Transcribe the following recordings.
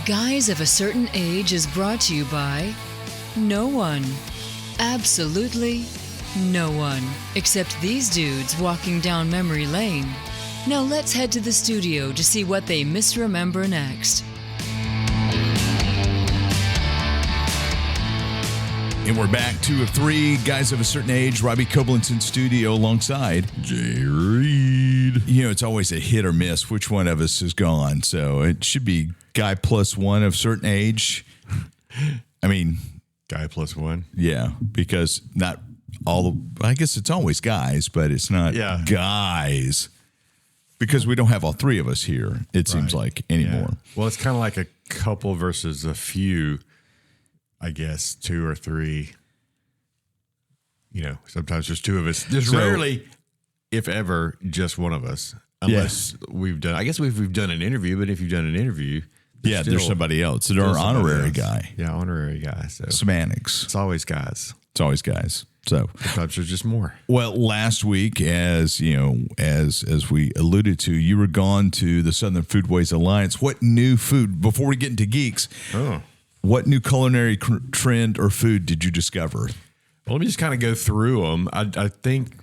Guys of a Certain Age is brought to you by no one. Absolutely no one. Except these dudes walking down memory lane. Now let's head to the studio to see what they misremember next. And we're back to three guys of a certain age. Robbie Koblenz in studio alongside Jay Reed. You know, it's always a hit or miss which one of us is gone. So it should be guy plus one of certain age. I mean, Guy plus one. yeah, because not all the, I guess it's always guys, but it's not guys. Because we don't have all three of us here, it seems like, anymore. Yeah. Well, it's kind of like a couple versus a few. I guess 2 or 3, you know, sometimes there's 2 of us. There's rarely, if ever, just one of us, unless we've done, I guess we've done an interview, but if you've done an interview, there's somebody else. There's our honorary guy. Yeah, honorary guy. So semantics. It's always guys. It's always guys. So sometimes there's just more. Well, last week, as you know, as we alluded to, you were gone to the Southern Foodways Alliance. What new food, before we get into Geeks, what new culinary trend or food did you discover? Well, let me just kind of go through them. I think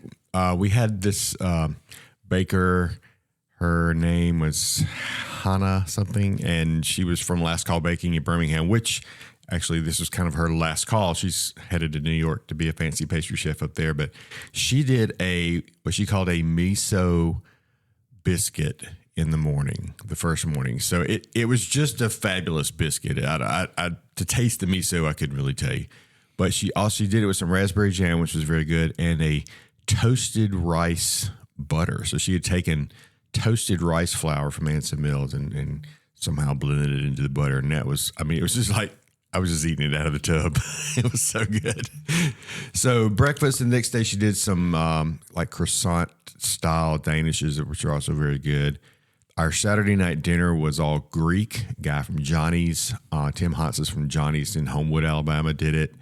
we had this baker. Her name was Hannah something, and she was from Last Call Baking in Birmingham, which actually this was kind of her last call. She's headed to New York to be a fancy pastry chef up there, but she did what she called a miso biscuit in the morning, the first morning. So it was just a fabulous biscuit. To taste the miso, I couldn't really tell you. But she also did it with some raspberry jam, which was very good, and a toasted rice butter. So she had taken toasted rice flour from Anson Mills and somehow blended it into the butter. And that was, I mean, it was just like, I was just eating it out of the tub. It was so good. So breakfast, the next day she did some like croissant style Danishes, which are also very good. Our Saturday night dinner was all Greek. A guy from Johnny's, Tim Hanses from Johnny's in Homewood, Alabama, did it.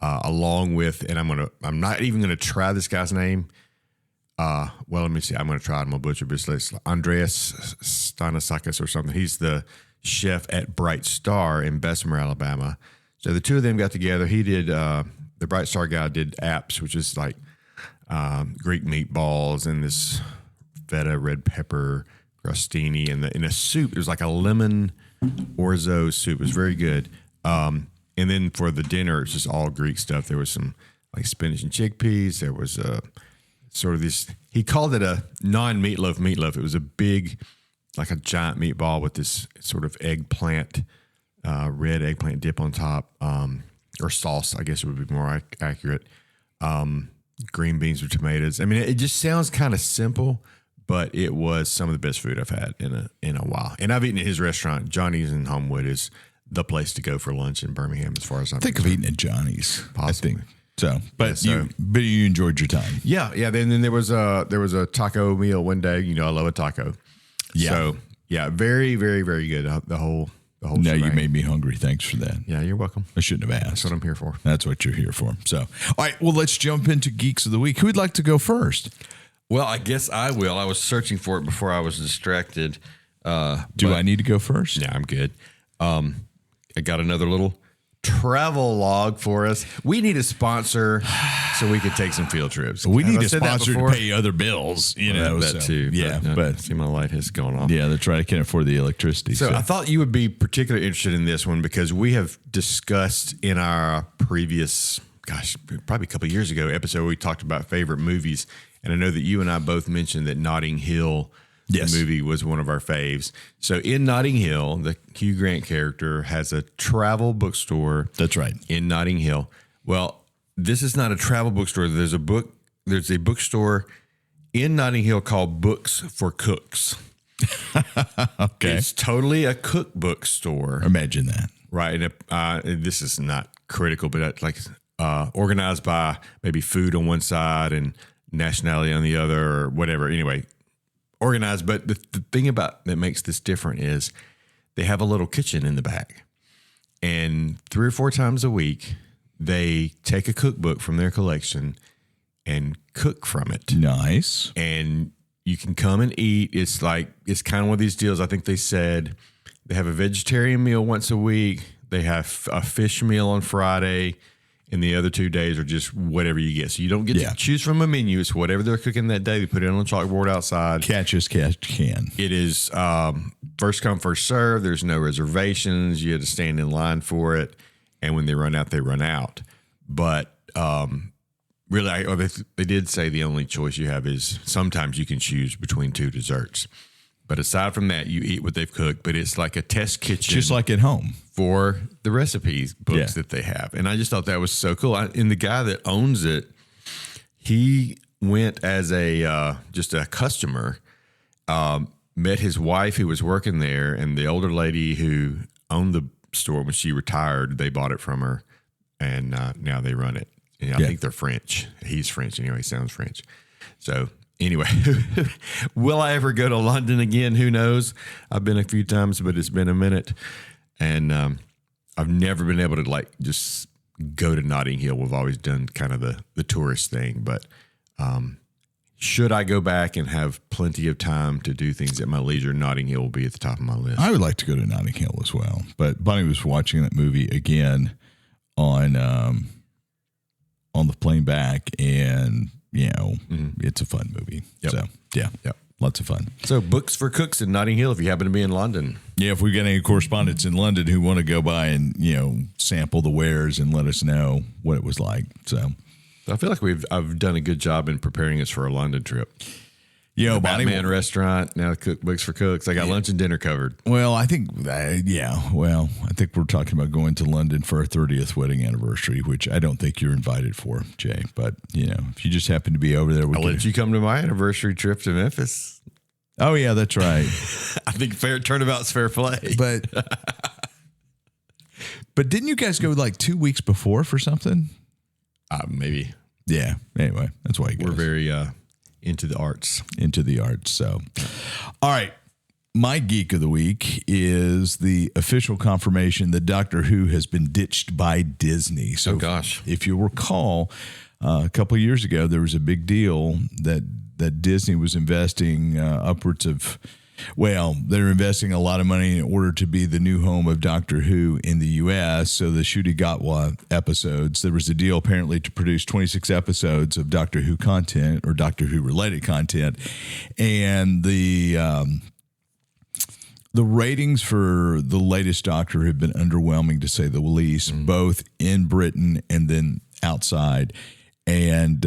Along with, and I'm not even gonna try this guy's name. Well, let me see. I'm gonna try it. I'm gonna butcher this. It's Andreas Stanasakis or something. He's the chef at Bright Star in Bessemer, Alabama. So the two of them got together. He did the Bright Star guy did apps, which is like Greek meatballs and this feta red pepper crostini, and in a soup. It was like a lemon orzo soup. It was very good. And then for the dinner, it's just all Greek stuff. There was some like spinach and chickpeas. There was sort of this. He called it a non-meatloaf. It was a big, like a giant meatball with this sort of eggplant, red eggplant dip on top, or sauce, I guess it would be more accurate. Green beans with tomatoes. I mean, it just sounds kind of simple, but it was some of the best food I've had in a while. And I've eaten at his restaurant. Johnny's in Homewood is the place to go for lunch in Birmingham, as far as I'm concerned. Of eating at Johnny's. Possibly. I think. So, but you enjoyed your time. Yeah. Then there was a taco meal one day. You know, I love a taco. Yeah. So yeah, very, very, very good. The whole. Now shebang. You made me hungry. Thanks for that. Yeah, you're welcome. I shouldn't have asked. That's what I'm here for. That's what you're here for. So, all right. Well, let's jump into Geeks of the Week. Who would like to go first? Well, I guess I will. I was searching for it before I was distracted. Do I need to go first? Yeah, I'm good. I got another little travel log for us. We need a sponsor so we could take some field trips. We need a sponsor to pay other bills. You know, that too. Yeah, but see, my light has gone off. Yeah, that's right. I can't afford the electricity. So I thought you would be particularly interested in this one because we have discussed in our previous, probably a couple of years ago episode where we talked about favorite movies. And I know that you and I both mentioned that Notting Hill, the movie, was one of our faves. So in Notting Hill, the Hugh Grant character has a travel bookstore. That's right. In Notting Hill. Well, this is not a travel bookstore. There's a bookstore in Notting Hill called Books for Cooks. Okay. It's totally a cookbook store. Imagine that. Right. And this is not critical, but like organized by maybe food on one side and nationality on the other or whatever. Anyway, organized. But the thing about that makes this different is they have a little kitchen in the back. And 3 or 4 times a week, they take a cookbook from their collection and cook from it. Nice. And you can come and eat. It's kind of one of these deals. I think they said They have a vegetarian meal once a week. They have a fish meal on Friday. And the other 2 days are just whatever you get. So you don't get to choose from a menu. It's whatever they're cooking that day. They put it on a chalkboard outside. Catch as catch can. It is first come, first serve. There's no reservations. You have to stand in line for it. And when they run out, they run out. But really, they did say the only choice you have is sometimes you can choose between 2 desserts. But aside from that, you eat what they've cooked. But it's like a test kitchen. Just like at home. For the recipes books that they have. And I just thought that was so cool. And the guy that owns it, he went as just a customer, met his wife who was working there, and the older lady who owned the store when she retired, they bought it from her, and now they run it. And I think they're French. He's French anyway. He sounds French. So anyway, will I ever go to London again? Who knows? I've been a few times, but it's been a minute. And I've never been able to just go to Notting Hill. We've always done kind of the tourist thing. But should I go back and have plenty of time to do things at my leisure, Notting Hill will be at the top of my list. I would like to go to Notting Hill as well. But Bonnie was watching that movie again on the plane back, and it's a fun movie. Yep. So lots of fun. So books for cooks in Notting Hill if you happen to be in London. Yeah, if we get any correspondents in London who want to go by and sample the wares and let us know what it was like. So I feel like I've done a good job in preparing us for a London trip. Bonnie, Batman restaurant, now cookbooks for cooks. I got lunch and dinner covered. Well, I think I think we're talking about going to London for our 30th wedding anniversary, which I don't think you're invited for, Jay. But if you just happen to be over there, I'll let you come to my anniversary trip to Memphis. Oh yeah, that's right. I think fair turnabout's fair play. But didn't you guys go like 2 weeks before for something? Maybe. Yeah. Anyway, that's why we're very into the arts. So, all right. My geek of the week is the official confirmation that Doctor Who has been ditched by Disney. So, if you recall, a couple of years ago, there was a big deal that Disney was investing upwards of, they're investing a lot of money in order to be the new home of Doctor Who in the U.S. So the Ncuti Gatwa episodes, there was a deal apparently to produce 26 episodes of Doctor Who content or Doctor Who related content. And the ratings for the latest Doctor have been underwhelming, to say the least, both in Britain and then outside. And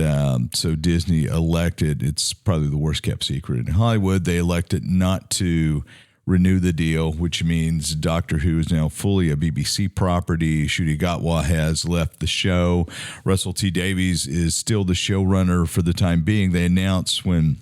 so Disney elected, it's probably the worst kept secret in Hollywood, they elected not to renew the deal, which means Doctor Who is now fully a BBC property. Ncuti Gatwa has left the show. Russell T Davies is still the showrunner for the time being. They announced when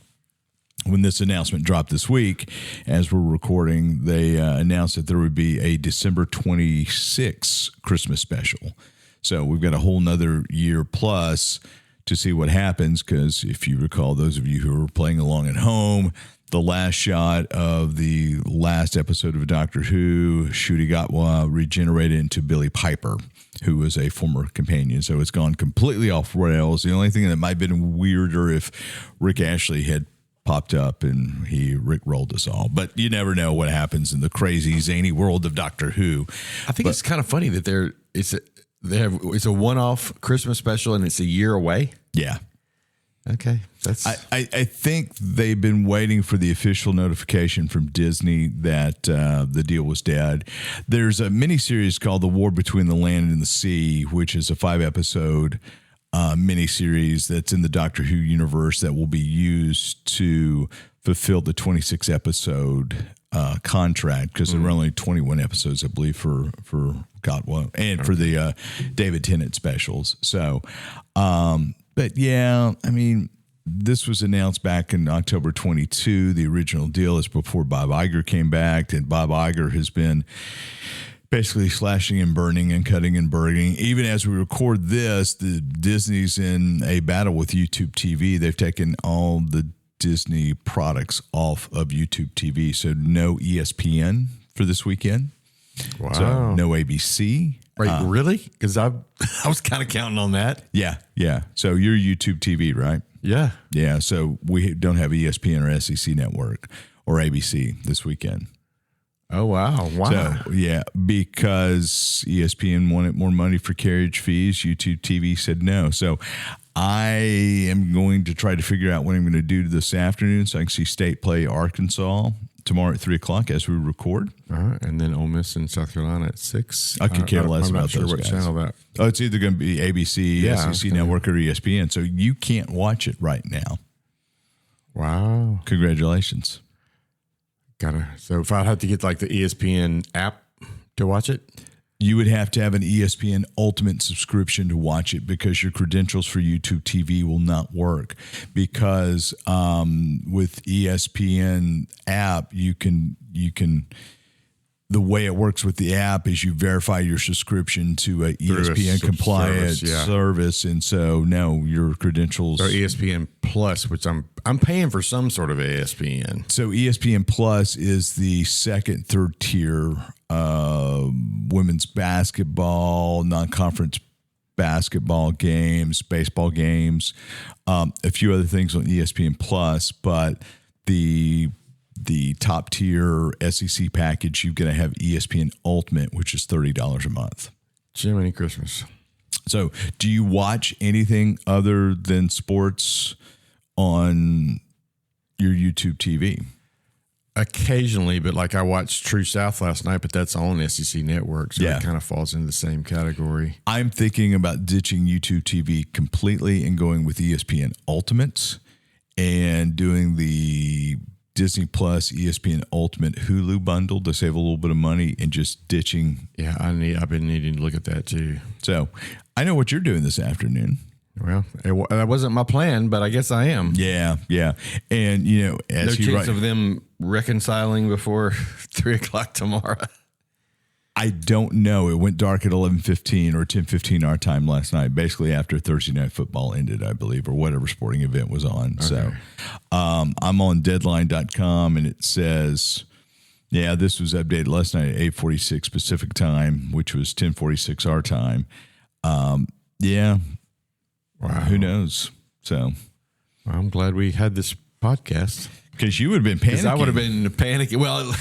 this announcement dropped this week, as we're recording, they announced that there would be a December 26th Christmas special. So we've got a whole nother year plus to see what happens, because if you recall, those of you who are playing along at home, the last shot of the last episode of Doctor Who, Ncuti Gatwa regenerated into Billie Piper, who was a former companion. So it's gone completely off rails. The only thing that might have been weirder if Rick Ashley had popped up and he rickrolled us all. But you never know what happens in the crazy, zany world of Doctor Who. I think it's kind of funny that it's a one-off Christmas special and it's a year away. Yeah. Okay. I think they've been waiting for the official notification from Disney that the deal was dead. There's a miniseries called The War Between the Land and the Sea, which is a 5-episode miniseries that's in the Doctor Who universe that will be used to fulfill the 26-episode contract, because there were only 21 episodes, I believe, for Gatwa and for the David Tennant specials. So, but yeah, I mean, this was announced back in October 22. The original deal is before Bob Iger came back, and Bob Iger has been basically slashing and burning and cutting and burning. Even as we record this, the Disney's in a battle with YouTube TV. They've taken all the Disney products off of YouTube TV. So no ESPN for this weekend. Wow. So no ABC. Right, really? Because I was kind of counting on that. Yeah. So you're YouTube TV, right? Yeah. Yeah. So we don't have ESPN or SEC Network or ABC this weekend. Oh, wow. Wow. So, yeah, because ESPN wanted more money for carriage fees, YouTube TV said no. So I am going to try to figure out what I'm going to do this afternoon so I can see State play Arkansas tomorrow at 3 o'clock as we record. All right. And then Ole Miss in South Carolina at 6. I could care less I'm about not sure those what guys. channel that. Oh, it's either going to be ABC, SEC Network, or ESPN. So you can't watch it right now. Wow. Congratulations. So if I had to get like the ESPN app to watch it? You would have to have an ESPN Ultimate subscription to watch it because your credentials for YouTube TV will not work. Because with ESPN app, you can the way it works with the app is you verify your subscription to a ESPN compliant service, and so no, your credentials or ESPN Plus, which I'm paying for some sort of ESPN. So ESPN Plus is the third tier women's basketball, non-conference basketball games, baseball games, a few other things on ESPN Plus, but the top tier SEC package, you're going to have ESPN Ultimate, which is $30 a month. Jiminy Christmas. So do you watch anything other than sports on your YouTube TV? Occasionally, but like I watched True South last night, but that's on SEC Network, so it kind of falls into the same category. I'm thinking about ditching YouTube TV completely and going with ESPN Ultimates and doing the Disney Plus, ESPN Ultimate Hulu bundle to save a little bit of money and just ditching. Yeah, I've been needing to look at that too. So I know what you're doing this afternoon. Well, that wasn't my plan, but I guess I am. Yeah. And, as no chance of them reconciling before 3 o'clock tomorrow. I don't know. It went dark at 11:15 or 10:15 our time last night, basically after Thursday Night Football ended, I believe, or whatever sporting event was on. Okay. So I'm on deadline.com, and it says, this was updated last night at 8:46 Pacific time, which was 10:46 our time. Wow. Who knows? So I'm glad we had this podcast. Because you would have been panicking. I would have been panicking. Well,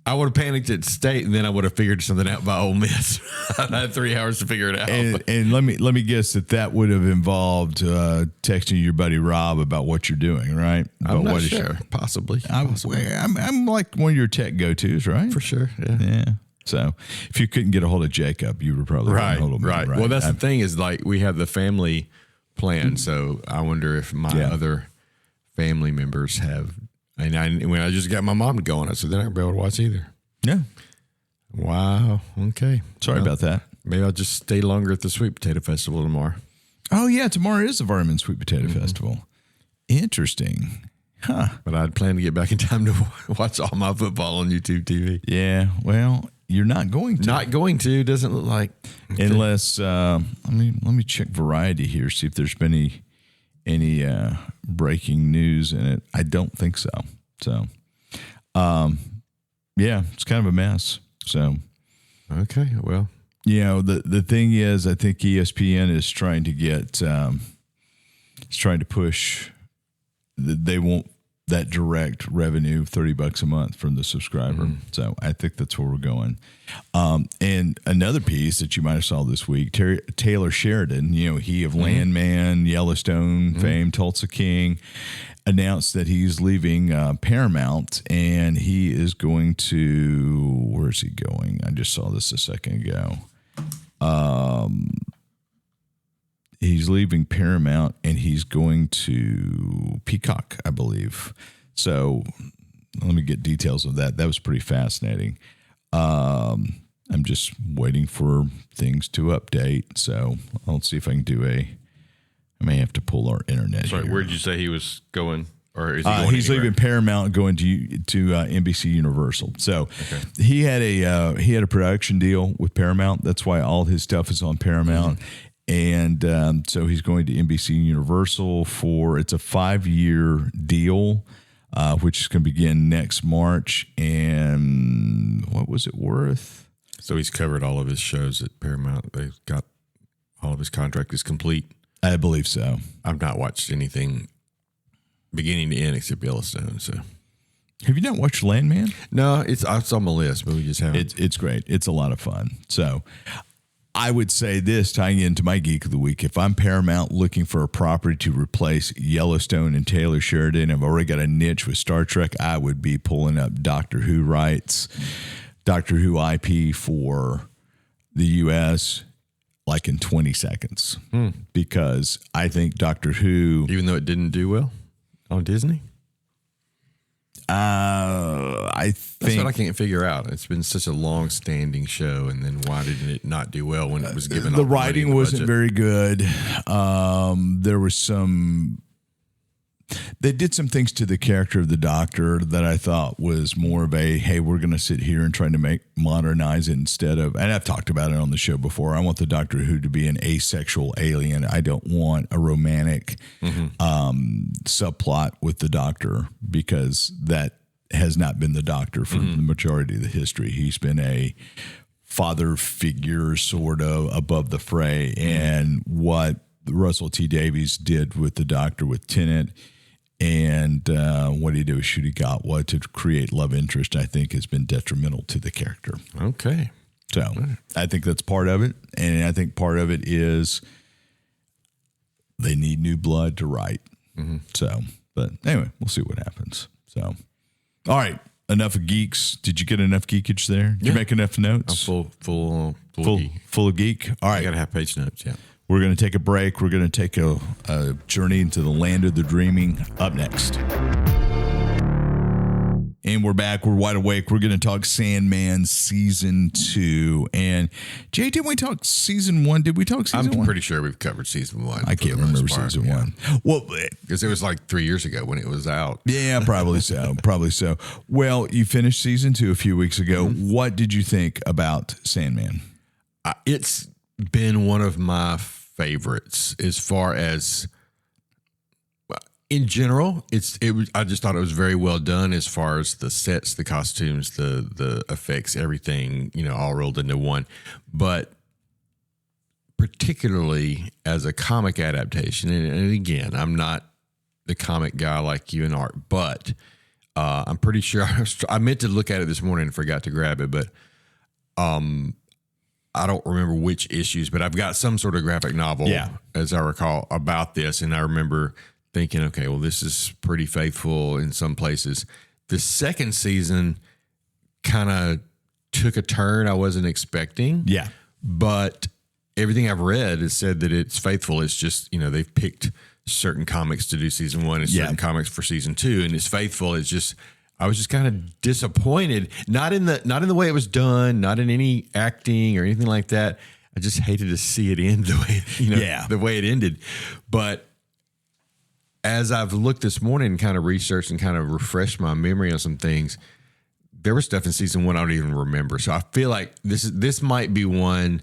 I would have panicked at State, and then I would have figured something out by Ole Miss. I had 3 hours to figure it out. And let me guess that would have involved texting your buddy Rob about what you're doing, right? I'm not sure. Possibly. I'm like one of your tech go-tos, right? For sure. Yeah. So if you couldn't get a hold of Jacob, you were probably right. Hold of me, right. Well, that's the thing is like we have the family plan, so I wonder if my other family members have. And when I just got my mom going, I said, they're not going to be able to watch either. Yeah. Wow. Okay. Sorry about that. Maybe I'll just stay longer at the Sweet Potato Festival tomorrow. Oh, yeah. Tomorrow is the Varmin Sweet Potato Festival. Interesting. Huh. But I'd plan to get back in time to watch all my football on YouTube TV. Yeah. Well, you're not going to. Not going to. Doesn't look like. Unless, let me check Variety here, see if there's been any breaking news in it. I don't think so. So, it's kind of a mess. So, okay, well, the thing is, I think ESPN is trying to push. They want that direct revenue, $30 a month from the subscriber. Mm-hmm. So I think that's where we're going. And another piece that you might have saw this week, Taylor Sheridan, he of Landman, Yellowstone fame, Tulsa King, announced that he's leaving Paramount, and he is going to, where's he going? I just saw this a second ago. He's leaving Paramount, and he's going to Peacock, I believe. So let me get details of that. That was pretty fascinating. I'm just waiting for things to update. So I'll see if I can do I may have to pull our internet. Sorry, here. Where did you say he was going? Or is he going he's leaving Paramount, going to NBC Universal. So he had a production deal with Paramount. That's why all his stuff is on Paramount. And so he's going to NBC Universal it's a 5-year deal, which is going to begin next March. And what was it worth? So he's covered all of his shows at Paramount. They've got all of his contract is complete. I believe so. I've not watched anything beginning to end except Yellowstone. So Have you not watched Landman? No, it's on my list, but we just haven't. It's great. It's a lot of fun. So I would say this, tying into my Geek of the Week, if I'm Paramount looking for a property to replace Yellowstone and Taylor Sheridan, I've already got a niche with Star Trek, I would be pulling up Doctor Who rights, Doctor Who IP for the U.S., like in 20 seconds. Because I think Doctor Who... Even though it didn't do well on Disney? I think that's what I can't figure out. It's been such a long-standing show, and then why did it not do well when it was given? The writing wasn't very good. There was some. They did some things to the character of the Doctor that I thought was more of a, hey, we're going to sit here and try to modernize it instead of, and I've talked about it on the show before. I want the Doctor Who to be an asexual alien. I don't want a romantic subplot with the Doctor, because that has not been the Doctor for the majority of the history. He's been a father figure sort of above the fray. And what Russell T. Davies did with the Doctor with Tennant, and what he did with Ncuti Gatwa to create love interest, I think has been detrimental to the character. Okay. So I think that's part of it. And I think part of it is they need new blood to write. So, but anyway, we'll see what happens. So, all right. Enough of geeks. Did you get enough geekage there? Did you make enough notes? I'm full of geek. All right. I got to have page notes. Yeah. We're going to take a break. We're going to take a journey into the land of the dreaming up next. And we're back. We're wide awake. We're going to talk Sandman Season 2. And, Jay, didn't we talk Season 1? Did we talk Season 1? I'm pretty sure we've covered Season 1. I can't remember Season 1. Well, because it was like 3 years ago when it was out. Yeah, probably so. Probably so. Well, you finished Season 2 a few weeks ago. What did you think about Sandman? It's been one of my favorites as far as in general. I just thought it was very well done as far as the sets, the costumes, the effects, everything, all rolled into one. But particularly as a comic adaptation, and again, I'm not the comic guy like you and Art, but I'm pretty sure I meant to look at it this morning and forgot to grab it, but I don't remember which issues, but I've got some sort of graphic novel, as I recall, about this. And I remember thinking, okay, well, this is pretty faithful in some places. The second season kind of took a turn I wasn't expecting. Yeah. But everything I've read has said that it's faithful. It's just, they've picked certain comics to do Season 1 and certain comics for Season 2, and it's faithful. It's just... I was just kind of disappointed, not in the way it was done, not in any acting or anything like that. I just hated to see it end the way, the way it ended. But as I've looked this morning and kind of researched and kind of refreshed my memory on some things, there was stuff in Season 1 I don't even remember. So I feel like this might be one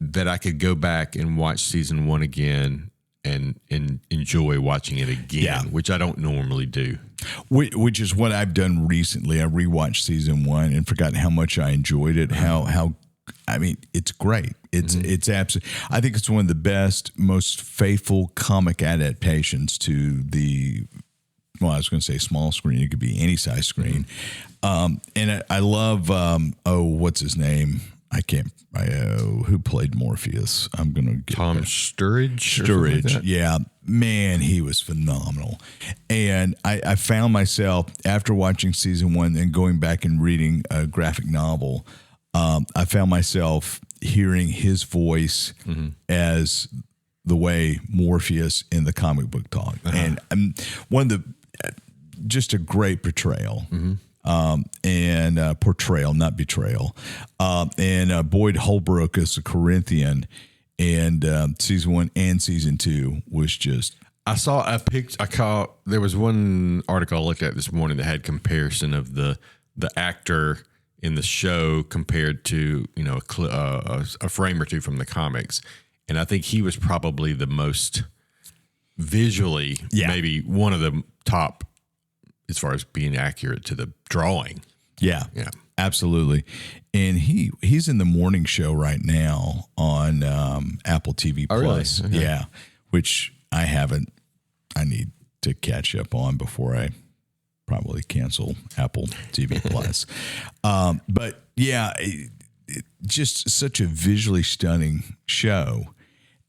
that I could go back and watch Season 1 again and enjoy watching it again, which I don't normally do. Which is what I've done recently. I rewatched Season 1 and forgotten how much I enjoyed it. I mean, it's great. It's absolutely. I think it's one of the best, most faithful comic adaptations to the. Well, I was going to say small screen. It could be any size screen. And I love. What's his name? Who played Morpheus? I'm going to get Tom Sturridge. Sturridge, yeah. Man, he was phenomenal. And I found myself, after watching Season 1 and going back and reading a graphic novel, I found myself hearing his voice as the way Morpheus in the comic book talked. And one of just a great portrayal. And portrayal, not betrayal. And Boyd Holbrook as a Corinthian, and Season 1 and Season 2 was just. I saw a picture. There was one article I looked at this morning that had comparison of the actor in the show compared to a frame or two from the comics, and I think he was probably the most visually, maybe one of the top as far as being accurate to the drawing. Yeah, absolutely. And he's in the morning show right now on Apple TV Plus. Really? Okay. Yeah, which I haven't. I need to catch up on before I probably cancel Apple TV Plus. But yeah, just such a visually stunning show.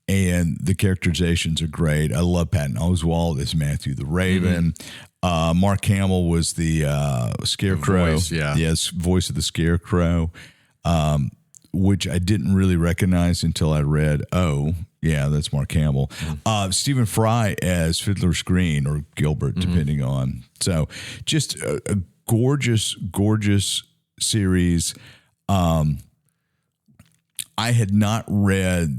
And the characterizations are great. I love Patton Oswalt as Matthew the Raven. Mark Hamill was the Scarecrow. Voice, yeah. Yes, voice of the Scarecrow, which I didn't really recognize until I read, oh, yeah, that's Mark Hamill. Stephen Fry as Fiddler's Green or Gilbert, depending on. So just a gorgeous, gorgeous series. I had not read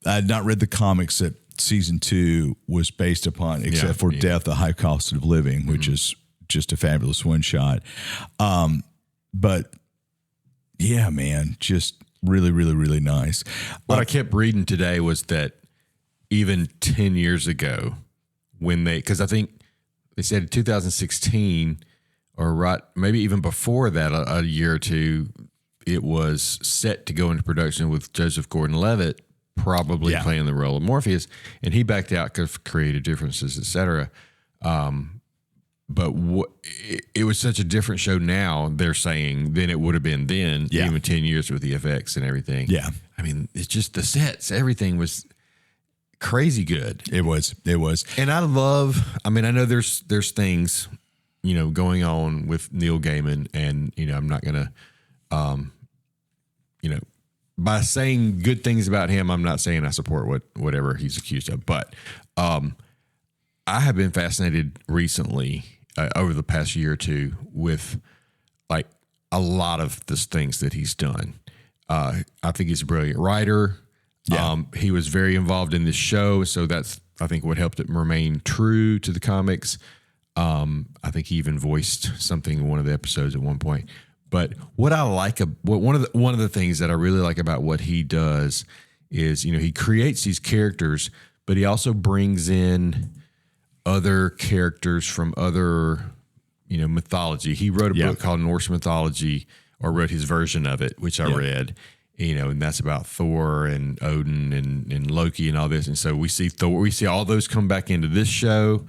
the comics that season 2 was based upon, except for Death, a High Cost of Living, which is just a fabulous one shot. But yeah, man, just really, really, really nice. What I kept reading today was that even 10 years ago, because I think they said in 2016 or right, maybe even before that, a year or two, it was set to go into production with Joseph Gordon-Levitt probably playing the role of Morpheus, and he backed out because of creative differences, etc. But it was such a different show now, they're saying, than it would have been then, even 10 years with the effects and everything. Yeah. I mean, it's just the sets, everything was crazy good. It was. And I know there's things, going on with Neil Gaiman, and, I'm not going to, by saying good things about him, I'm not saying I support whatever he's accused of, but I have been fascinated recently over the past year or two with like a lot of the things that he's done. I think he's a brilliant writer. Yeah. He was very involved in this show, so that's, I think, what helped it remain true to the comics. I think he even voiced something in one of the episodes at one point. But what I like, one of the things that I really like about what he does is, he creates these characters, but he also brings in other characters from other, mythology. He wrote a book called Norse Mythology, or wrote his version of it, which I read, and that's about Thor and Odin and Loki and all this. And so we see all those come back into this show.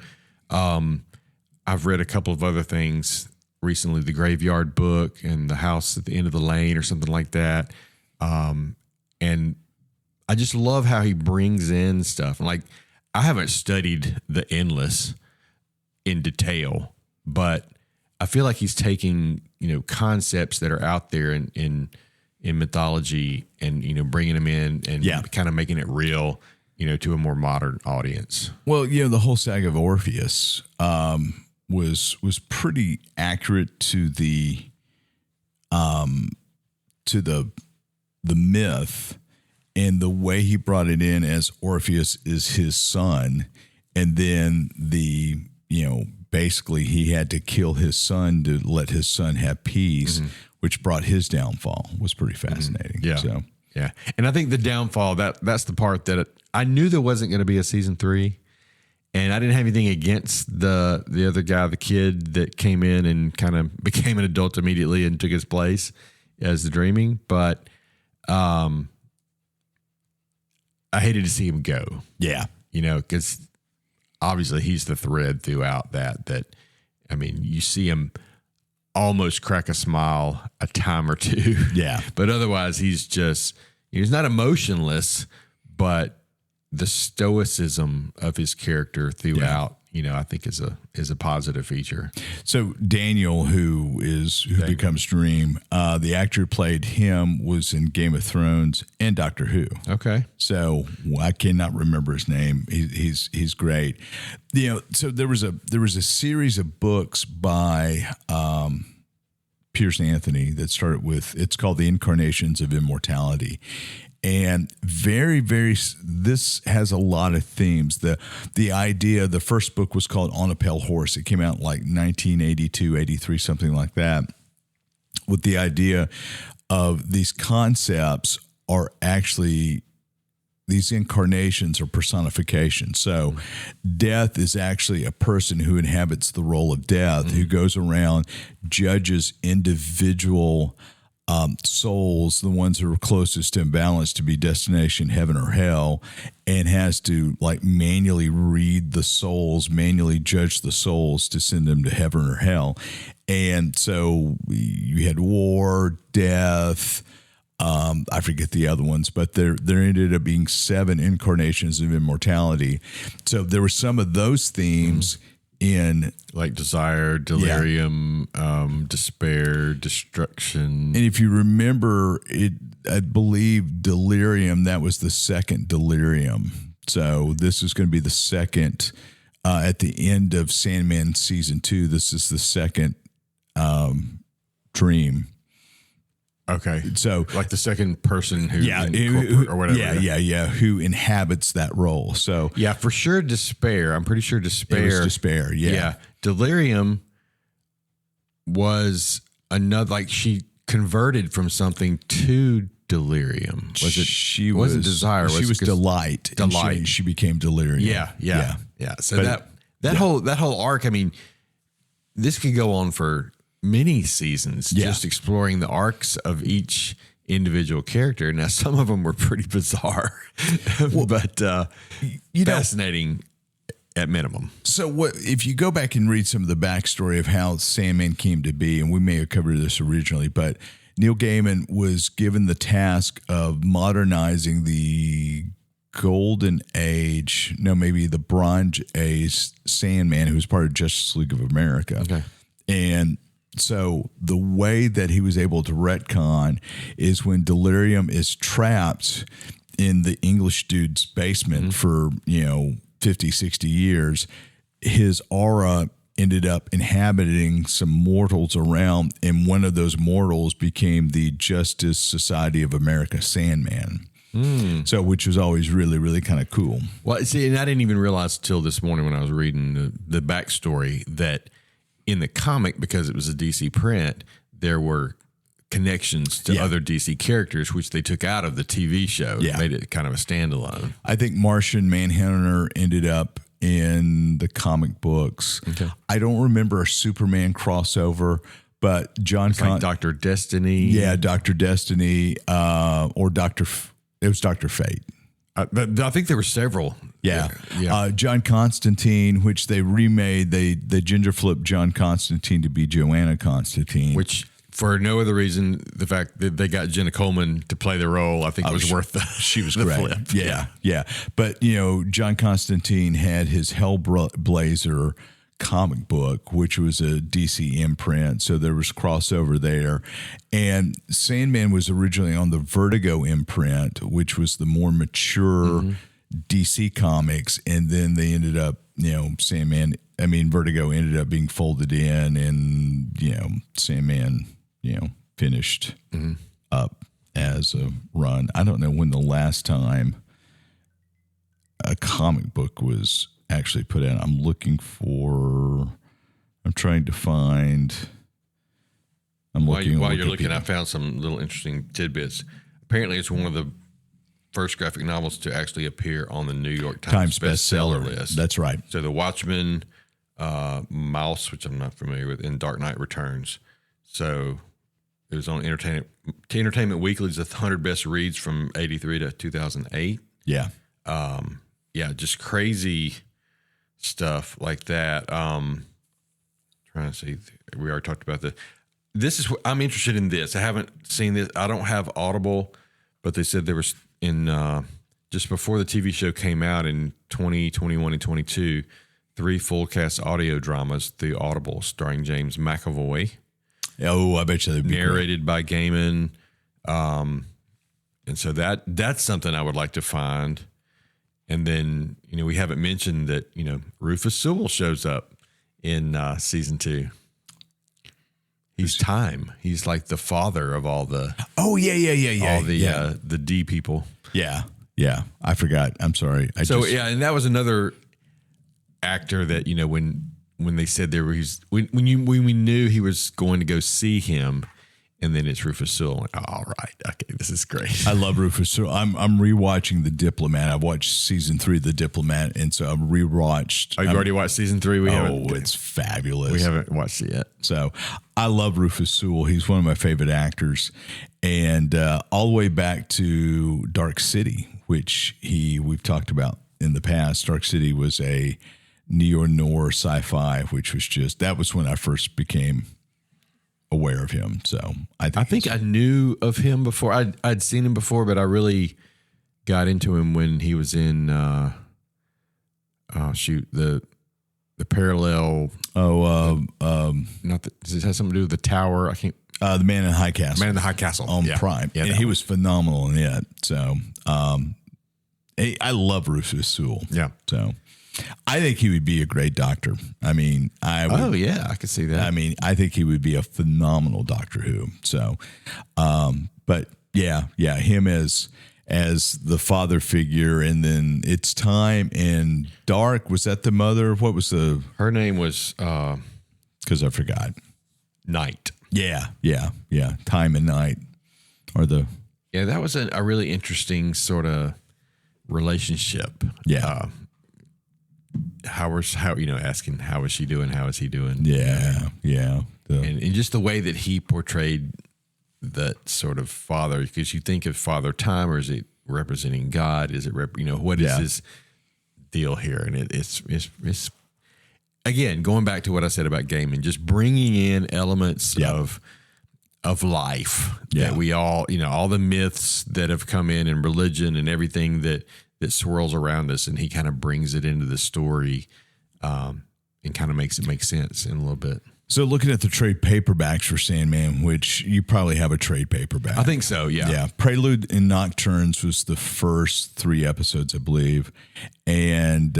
I've read a couple of other things recently, the Graveyard Book and The House at the End of the Lane or something like that. And I just love how he brings in stuff. And like, I haven't studied The Endless in detail, but I feel like he's taking, concepts that are out there in mythology and, bringing them in and kind of making it real, to a more modern audience. Well, the whole saga of Orpheus, was pretty accurate to the myth, and the way he brought it in as Orpheus is his son, and then basically he had to kill his son to let his son have peace, which brought his downfall. Was pretty fascinating. Yeah. So yeah, and I think the downfall, that's the part that I knew there wasn't going to be a season 3. And I didn't have anything against the other guy, the kid that came in and kind of became an adult immediately and took his place as the Dreaming. But I hated to see him go. Yeah. Because obviously he's the thread throughout that, I mean, you see him almost crack a smile a time or two. Yeah. But otherwise he's not emotionless, but the stoicism of his character throughout, I think is a positive feature. So Daniel, who becomes Dream, the actor who played him was in Game of Thrones and Doctor Who. Okay. So I cannot remember his name. He's great. So there was a series of books by Pierce Anthony that started with, it's called The Incarnations of Immortality. And very, very, this has a lot of themes. The idea, the first book was called On a Pale Horse. It came out like 1982, 83, something like that, with the idea of these concepts are actually, these incarnations or personifications. So death is actually a person who inhabits the role of death, who goes around, judges individual souls, the ones that are closest in balance, to be destination heaven or hell, and has to like manually read the souls, manually judge the souls to send them to heaven or hell. And so you had war, death, I forget the other ones, but there ended up being 7 incarnations of immortality. So there were some of those themes in like desire, delirium, despair, destruction. And if you remember it, I believe delirium, that was the second delirium. So this is going to be the second at the end of Sandman season 2. This is the second dream. Okay. So like the second person who, or whatever. Who inhabits that role. So yeah, for sure. Despair. I'm pretty sure despair. It was despair. Yeah. Delirium was another, like she converted from something to delirium. Was it? She wasn't desire. She was delight. Delight. She became delirium. Yeah. So that whole arc, I mean, this could go on for many seasons, just exploring the arcs of each individual character. Now, some of them were pretty bizarre, but fascinating at minimum. So what if you go back and read some of the backstory of how Sandman came to be, and we may have covered this originally, but Neil Gaiman was given the task of modernizing the golden age, maybe the Bronze Age Sandman, who was part of Justice League of America. Okay. And so the way that he was able to retcon is when delirium is trapped in the English dude's basement for, 50, 60 years, his aura ended up inhabiting some mortals around, and one of those mortals became the Justice Society of America Sandman. So, which was always really, really kind of cool. Well, see, and I didn't even realize till this morning when I was reading the backstory that in the comic, because it was a DC print, there were connections to other DC characters, which they took out of the TV show. Yeah. Made it kind of a standalone. I think Martian Manhunter ended up in the comic books. Okay. I don't remember a Superman crossover, but John Like Dr. Destiny. Yeah, Dr. Destiny, or it was Dr. Fate. I think there were several. Yeah. Yeah. John Constantine, which they remade, they ginger flipped John Constantine to be Joanna Constantine. Which, for no other reason, the fact that they got Jenna Coleman to play the role, I think was worth the She was the great. flip. Yeah. But, John Constantine had his Hellblazer comic book, which was a DC imprint. So there was crossover there. And Sandman was originally on the Vertigo imprint, which was the more mature DC comics. And then they ended up, Vertigo ended up being folded in, and, Sandman, finished up as a run. I don't know when the last time a comic book was actually put out. I'm trying to find. While you're looking, I found some little interesting tidbits. Apparently, it's one of the first graphic novels to actually appear on the New York Times bestseller list. That's right. So The Watchmen, Mouse, which I'm not familiar with, and Dark Knight Returns. So it was on Entertainment Weekly's 100 Best Reads from 83 to 2008. Yeah. Just crazy stuff like that. Trying to see, we already talked about I'm interested in this. I haven't seen this. I don't have Audible, but they said there was just before the TV show came out in 2021 and 22, 3 full cast audio dramas through Audible starring James McAvoy. Oh, I bet you they'd be narrated by Gaiman. And so that's something I would like to find. And then, we haven't mentioned that, Rufus Sewell shows up in season 2. He's Time. He's like the father of all the. Oh, yeah. All the D people. Yeah. I forgot. I'm sorry. And that was another actor that, when they said when we knew he was going to go see him, and then it's Rufus Sewell. Like, all right, okay, this is great. I love Rufus Sewell. I'm rewatching The Diplomat. I've watched season 3 of The Diplomat, and so I've rewatched. Oh, you've already watched season 3? It's fabulous. We haven't watched it yet. So I love Rufus Sewell. He's one of my favorite actors, and all the way back to Dark City, which we've talked about in the past. Dark City was a neo-noir sci-fi, which was that was when I first became aware of him. So I think I knew of him before. I'd seen him before, but I really got into him when he was in the parallel. Not that does it have something to do with the tower? I can't. The Man in the High Castle. Man in the High Castle on Prime. Yeah, and he was phenomenal in it. So I love Rufus Sewell. Yeah. So I think he would be a great doctor. I mean, I could see that. I mean, I think he would be a phenomenal Doctor Who. So, but yeah, him as the father figure, and then It's Time in Dark. Was that the mother? What was her name was? Because I forgot. Night. Yeah. Time and Night, or that was a really interesting sort of relationship. Yeah. Asking how is she doing? How is he doing? Yeah. And just the way that he portrayed that sort of father, because you think of Father Time, or is it representing God? Is it what is his deal here? And it's again, going back to what I said about Gaiman, just bringing in elements of life that we all the myths that have come in, and religion and everything that swirls around us, and he kind of brings it into the story and kind of makes it make sense in a little bit. So looking at the trade paperbacks for Sandman, which you probably have a trade paperback. I think so, yeah. Yeah. Prelude and Nocturnes was the first 3 episodes, I believe. And,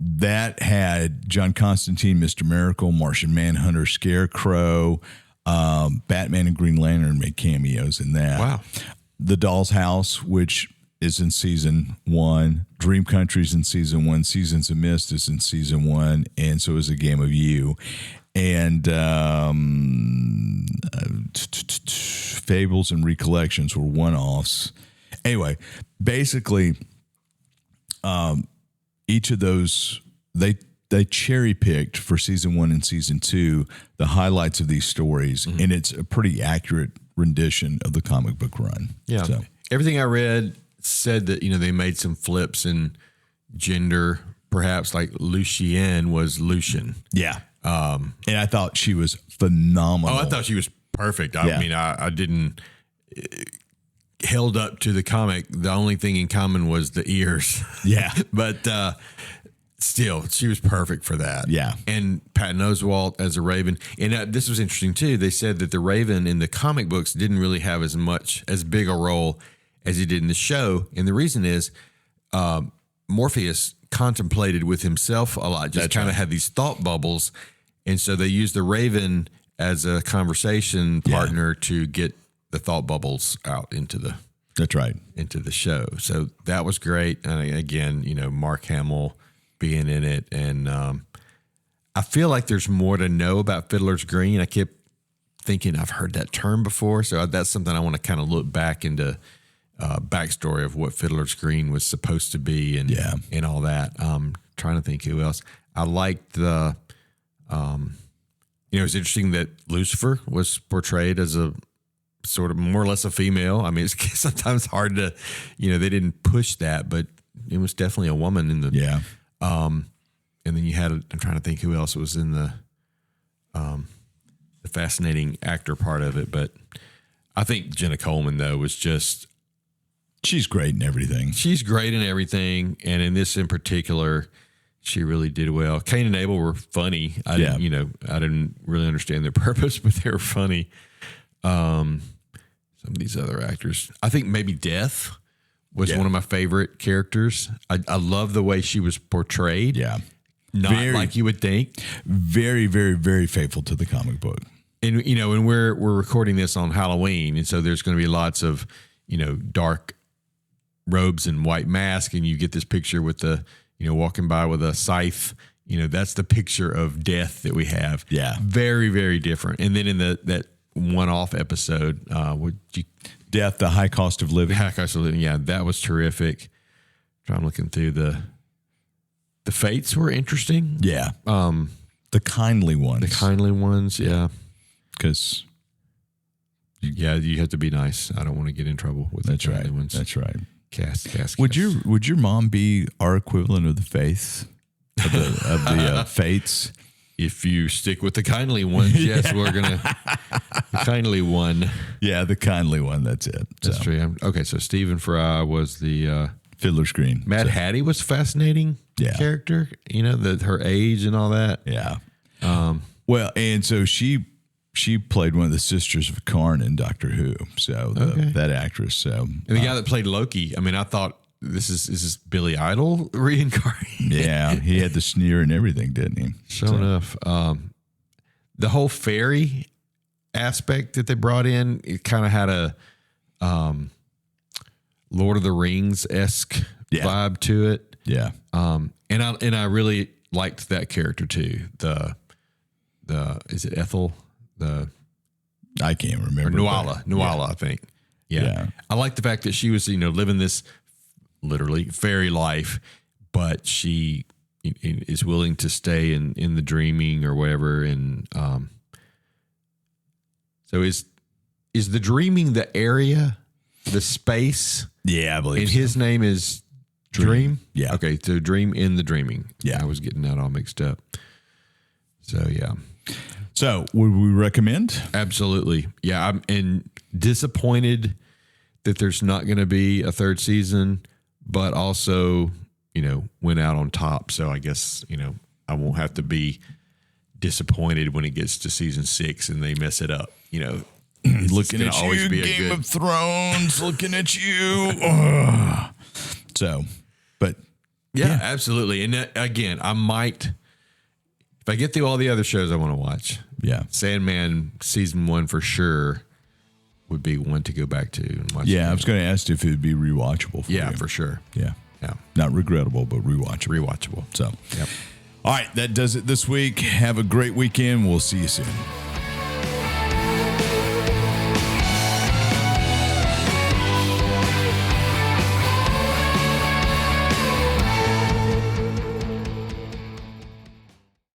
that had John Constantine, Mr. Miracle, Martian Manhunter, Scarecrow, Batman and Green Lantern made cameos in that. Wow. The Doll's House, which is in season 1. Dream Country's in season 1. Seasons of Mist is in season 1. And so is A Game of You. And Fables and Recollections were one-offs. Anyway, basically, each of those, they cherry-picked for season 1 and season 2 the highlights of these stories. Mm-hmm. And it's a pretty accurate rendition of the comic book run. Yeah. So. Everything I read said that, they made some flips in gender, perhaps, like Lucienne was Lucian. Yeah. And I thought she was phenomenal. Oh, I thought she was perfect. I mean, I didn't held up to the comic. The only thing in common was the ears. Yeah. But still, she was perfect for that. Yeah. And Patton Oswalt as a Raven. And this was interesting, too. They said that the Raven in the comic books didn't really have as big a role as he did in the show. And the reason is Morpheus contemplated with himself a lot, just kind of had these thought bubbles. And so they used the Raven as a conversation partner to get the thought bubbles out into the into the show. So that was great. And again, Mark Hamill being in it, and I feel like there's more to know about Fiddler's Green. I kept thinking I've heard that term before, so that's something I want to kind of look back into backstory of what Fiddler's Green was supposed to be, and all that. Trying to think who else I liked. The it's interesting that Lucifer was portrayed as a sort of more or less a female. I mean, it's sometimes hard to, they didn't push that, but it was definitely a woman in the, and then you had, I'm trying to think who else was in the fascinating actor part of it. But I think Jenna Coleman, though, was just, she's great in everything. She's great in everything. And in this in particular, she really did well. Cain and Abel were funny. I didn't really understand their purpose, but they were funny. Some of these other actors, I think maybe Death was one of my favorite characters. I love the way she was portrayed. Yeah. Not like you would think. Very, very, very faithful to the comic book. And, and we're recording this on Halloween. And so there's going to be lots of, dark robes and white mask. And you get this picture with the, walking by with a scythe, that's the picture of death that we have. Yeah. Very, very different. And then in that one-off episode, Death, the High Cost of Living. High Cost of Living, yeah, that was terrific. I'm looking through the fates were interesting. Yeah. The kindly ones. Yeah. Because you have to be nice. I don't want to get in trouble with the kindly ones. That's right. Cast. Would your mom be our equivalent of the faith? Of the fates? If you stick with the kindly ones, yes, we're going to. The kindly one. Yeah, the kindly one. That's it. That's true. Okay, so Stephen Fry was the Fiddler's Green. Mad Hattie was a fascinating character. Her age and all that. Yeah. Well, and so she played one of the sisters of Karn in Doctor Who. So that actress. So and the guy that played Loki. I mean, I thought is this Billy Idol reincarnated? Yeah, he had the sneer and everything, didn't he? Sure enough. The whole fairy aspect that they brought in, it kind of had a Lord of the Rings-esque vibe to it. Yeah. And I really liked that character too. The is it Ethel? I can't remember. Nuala, I think. Yeah. I like the fact that she was, living this literally fairy life, but she is willing to stay in the dreaming or whatever. And so is the dreaming the area, the space? Yeah, I believe. And so. his name is Dream? Yeah. Okay, so Dream in the Dreaming. Yeah. I was getting that all mixed up. So, yeah. So, would we recommend? Absolutely. Yeah, I'm disappointed that there's not going to be a third season, but also, went out on top. So I guess, I won't have to be disappointed when it gets to season 6 and they mess it up. Looking at you, Game of Thrones, looking at you. Ugh. So, but yeah, absolutely. And again, I might, if I get through all the other shows I want to watch, Sandman season 1 for sure would be one to go back to and watch. Yeah, I was going to ask if it would be rewatchable for you. For sure. Yeah. Yeah. Not regrettable, but rewatchable. Rewatchable. So, yep. All right, that does it this week. Have a great weekend. We'll see you soon.